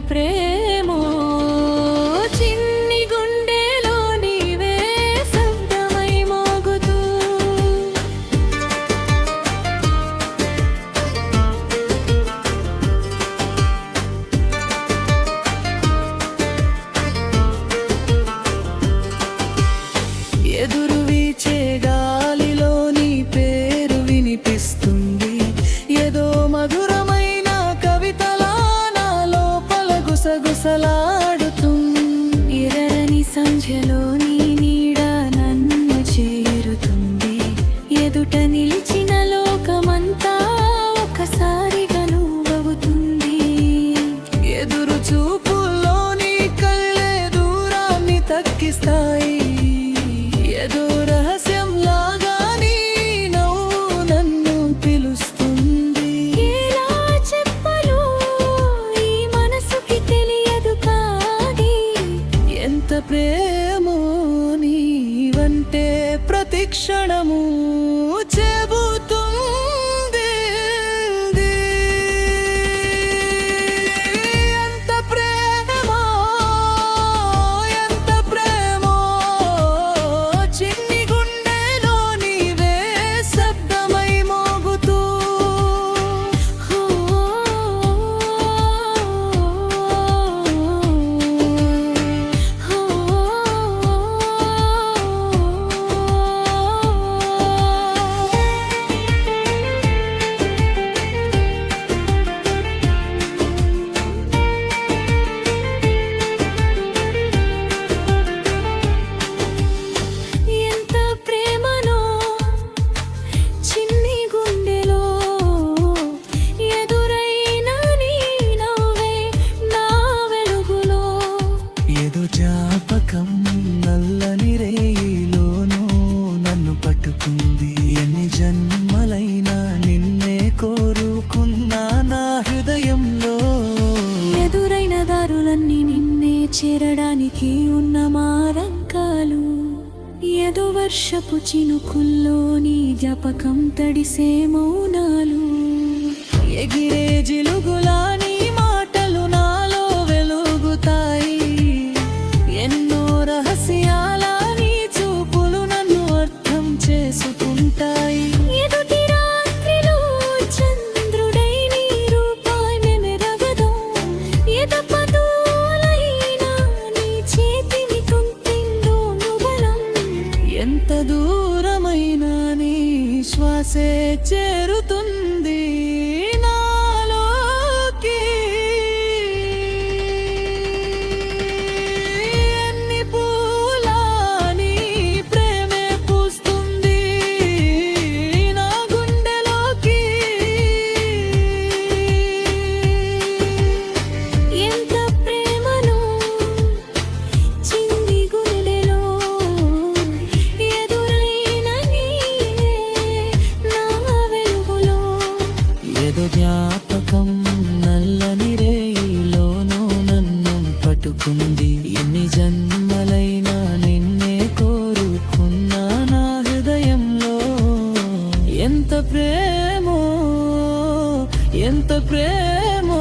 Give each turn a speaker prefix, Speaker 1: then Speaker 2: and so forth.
Speaker 1: ప్రేమో చిన్ని గుండెలో నీవే శబ్దమై మోగుతూ ఎదురు వీచే గాలిలో నీ పేరు వినిపిస్తుంది ఏదో మధురమైన కవితలా నా లోపల గుసగుసలాడుతుంది ఎర్రని సంధ్యలో నీ నీడ నన్ను చేరుతుంది ఎదుట నిలిచిన లోకమంతా ఒకసారిగా నువ్వవుతుంది ఎదురు చూపుల్లో నీ కళ్ళే దూరాన్ని తగ్గిస్తాయి ఏదో రహస్యం లాగా నీ నవ్వు నన్ను పిలుస్తుంది ఎలా చెప్పాలో ఈ మనసుకి తెలియదు కానీ ఎంత ప్రేమో నీవంటే ప్రతి క్షణము చెబుతుంది ఎంత ప్రేమో ఎంత ప్రేమో చిన్ని గుండెలో నీవే శబ్దమై మోగుతూ ఎంత ప్రేమనో చిన్ని గుండెలో ఎదురైన నీ నవ్వే నా వెలుగులో ఏదో జ్ఞాపకం నల్లని రేయిలోనూ నన్ను పట్టుకుంది ఎన్ని జన్మలైనా నిన్నే కోరుకున్నా నా హృదయంలో ఎదురైన దారులన్నీ నిన్నే చేరడానికి ఉన్న మార్గాలు ఏదో వర్షపు చినుకుల్లో నీ జ్ఞాపకం తడిసే మౌనాలు ఎగిరే జిలుగులా నీ మాటలు నాలో వెలుగుతాయి ఎన్నో రహస్యాల నీ చూపులు నన్ను అర్థం చేసుకుంటాయి ఎదుటి రాత్రిలో చంద్రుడై నీ రూపాన్ని మెరగదు ఎదపదూలైనా నీ చేతిని కుంతిందో నుబలం ఎంత దూరమైనా నీ శ్వాసే చేరుతుంది నాలోకి ఎన్ని పూలా నీ ప్రేమే పూస్తుంది నా గుండెలోకి ఎంత ప్రేమనో చిన్ని గుండెలో ఎదురైన నీవే నా వెలుగులో ఏదో జ్ఞాపకం నల్లని రేయిలోనూ నన్ను పట్టుకుంది ఎన్ని జన్మలైనా నిన్నే కోరుకున్నా నా హృదయంలో ఎంత ప్రేమో ఎంత ప్రేమో